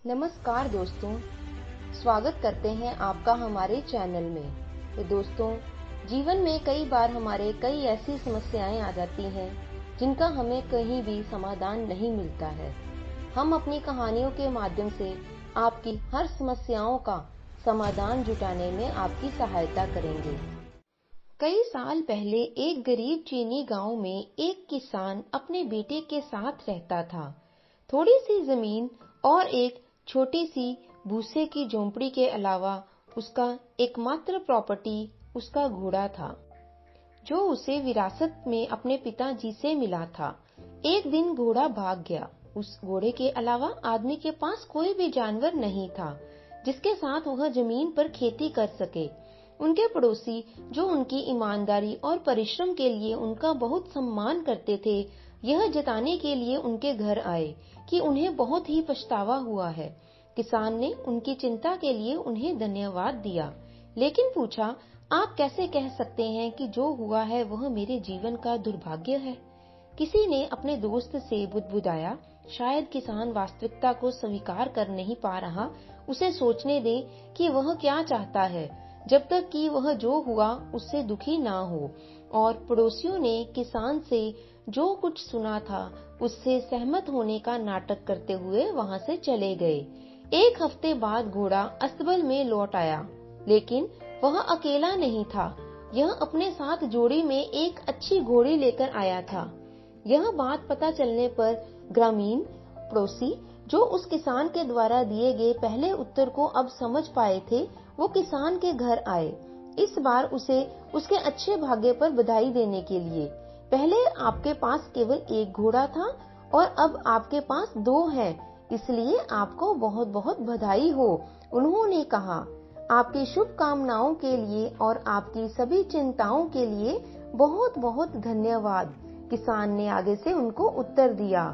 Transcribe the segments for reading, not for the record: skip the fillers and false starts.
नमस्कार दोस्तों, स्वागत करते हैं आपका हमारे चैनल में। तो दोस्तों, जीवन में कई बार हमारे कई ऐसी समस्याएं आ जाती हैं जिनका हमें कहीं भी समाधान नहीं मिलता है। हम अपनी कहानियों के माध्यम से आपकी हर समस्याओं का समाधान जुटाने में आपकी सहायता करेंगे। कई साल पहले एक गरीब चीनी गांव में एक किसान अपने बेटे के साथ रहता था। थोड़ी सी जमीन और एक छोटी सी भूसे की झोंपड़ी के अलावा उसका एकमात्र प्रॉपर्टी उसका घोड़ा था, जो उसे विरासत में अपने पिताजी से मिला था। एक दिन घोड़ा भाग गया। उस घोड़े के अलावा आदमी के पास कोई भी जानवर नहीं था जिसके साथ वह जमीन पर खेती कर सके। उनके पड़ोसी, जो उनकी ईमानदारी और परिश्रम के लिए उनका बहुत सम्मान करते थे, यह जताने के लिए उनके घर आए कि उन्हें बहुत ही पछतावा हुआ है। किसान ने उनकी चिंता के लिए उन्हें धन्यवाद दिया, लेकिन पूछा, आप कैसे कह सकते हैं कि जो हुआ है वह मेरे जीवन का दुर्भाग्य है? किसी ने अपने दोस्त से बुदबुदाया, शायद किसान वास्तविकता को स्वीकार कर नहीं पा रहा। उसे सोचने दे कि वह क्या चाहता है, जब तक कि वह जो हुआ उससे दुखी ना हो। और पड़ोसियों ने किसान से जो कुछ सुना था उससे सहमत होने का नाटक करते हुए वहां से चले गए। एक हफ्ते बाद घोड़ा अस्तबल में लौट आया, लेकिन वह अकेला नहीं था। यह अपने साथ जोड़ी में एक अच्छी घोड़ी लेकर आया था। यह बात पता चलने पर ग्रामीण पड़ोसी, जो उस किसान के द्वारा दिए गए पहले उत्तर को अब समझ पाए थे, वो किसान के घर आए, इस बार उसे उसके अच्छे भाग्य पर बधाई देने के लिए। पहले आपके पास केवल एक घोड़ा था और अब आपके पास 2 हैं, इसलिए आपको बहुत बहुत बधाई हो। उन्होंने कहा, आपकी शुभकामनाओं के लिए और आपकी सभी चिंताओं के लिए बहुत बहुत धन्यवाद। किसान ने आगे से उनको उत्तर दिया,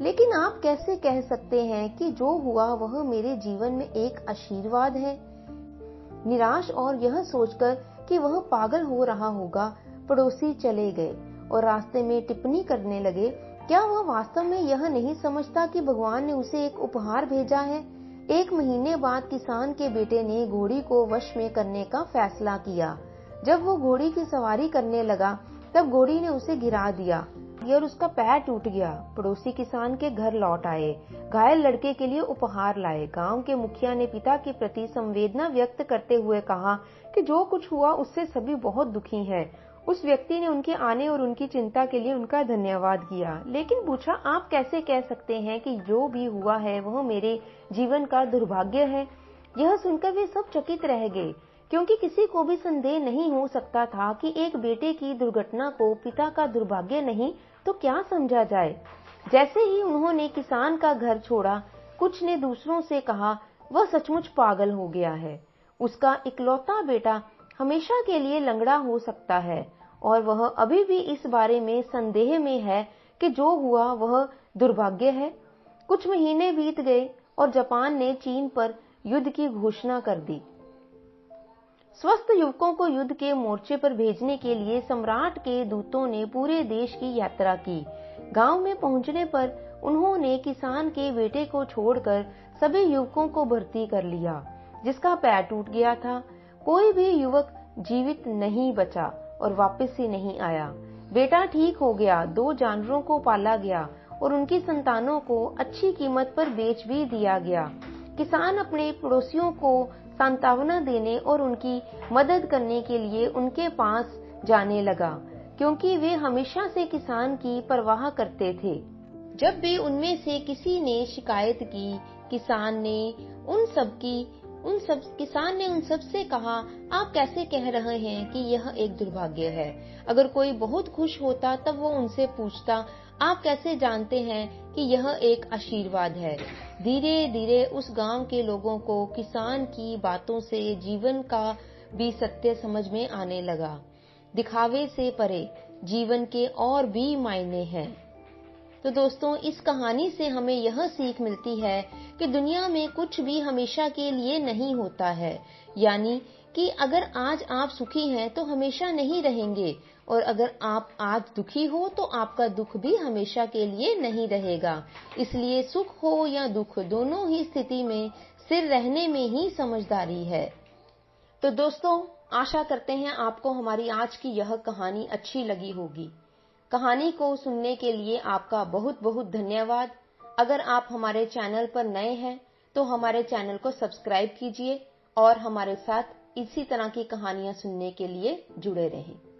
लेकिन आप कैसे कह सकते हैं कि जो हुआ वह मेरे जीवन में एक आशीर्वाद है? निराश और यह सोचकर कि वह पागल हो रहा होगा, पड़ोसी चले गए और रास्ते में टिप्पणी करने लगे, क्या वह वास्तव में यह नहीं समझता कि भगवान ने उसे एक उपहार भेजा है? 1 महीने बाद किसान के बेटे ने घोड़ी को वश में करने का फैसला किया। जब वो घोड़ी की सवारी करने लगा, तब घोड़ी ने उसे गिरा दिया और उसका पैर टूट गया। पड़ोसी किसान के घर लौट आए, घायल लड़के के लिए उपहार लाए। गांव के मुखिया ने पिता के प्रति संवेदना व्यक्त करते हुए कहा कि जो कुछ हुआ उससे सभी बहुत दुखी हैं। उस व्यक्ति ने उनके आने और उनकी चिंता के लिए उनका धन्यवाद किया, लेकिन पूछा, आप कैसे कह सकते हैं कि जो भी हुआ है वह मेरे जीवन का दुर्भाग्य है? यह सुनकर वे सब चकित रह गए, क्योंकि किसी को भी संदेह नहीं हो सकता था कि एक बेटे की दुर्घटना को पिता का दुर्भाग्य नहीं तो क्या समझा जाए। जैसे ही उन्होंने किसान का घर छोड़ा, कुछ ने दूसरों से कहा, वह सचमुच पागल हो गया है। उसका इकलौता बेटा हमेशा के लिए लंगड़ा हो सकता है और वह अभी भी इस बारे में संदेह में है कि जो हुआ वह दुर्भाग्य है। कुछ महीने बीत गए और जापान ने चीन पर युद्ध की घोषणा कर दी। स्वस्थ युवकों को युद्ध के मोर्चे पर भेजने के लिए सम्राट के दूतों ने पूरे देश की यात्रा की। गांव में पहुंचने पर उन्होंने किसान के बेटे को छोड़कर सभी युवकों को भर्ती कर लिया, जिसका पैर टूट गया था। कोई भी युवक जीवित नहीं बचा और वापस ही नहीं आया। बेटा ठीक हो गया, 2 जानवरों को पाला गया और उनकी संतानों को अच्छी कीमत पर बेच भी दिया गया। किसान अपने पड़ोसियों को सांत्वना देने और उनकी मदद करने के लिए उनके पास जाने लगा, क्योंकि वे हमेशा से किसान की परवाह करते थे। जब भी उनमें से किसी ने शिकायत की, किसान ने उन सब से कहा, आप कैसे कह रहे हैं कि यह एक दुर्भाग्य है? अगर कोई बहुत खुश होता तब वो उनसे पूछता, आप कैसे जानते हैं कि यह एक आशीर्वाद है? धीरे धीरे उस गांव के लोगों को किसान की बातों से जीवन का भी सत्य समझ में आने लगा। दिखावे से परे जीवन के और भी मायने हैं। तो दोस्तों, इस कहानी से हमें यह सीख मिलती है कि दुनिया में कुछ भी हमेशा के लिए नहीं होता है। यानी कि अगर आज आप सुखी हैं तो हमेशा नहीं रहेंगे, और अगर आप आज दुखी हो तो आपका दुख भी हमेशा के लिए नहीं रहेगा। इसलिए सुख हो या दुख, दोनों ही स्थिति में स्थिर रहने में ही समझदारी है। तो दोस्तों, आशा करते हैं आपको हमारी आज की यह कहानी अच्छी लगी होगी। कहानी को सुनने के लिए आपका बहुत बहुत धन्यवाद। अगर आप हमारे चैनल पर नए हैं तो हमारे चैनल को सब्सक्राइब कीजिए और हमारे साथ इसी तरह की कहानियां सुनने के लिए जुड़े रहें।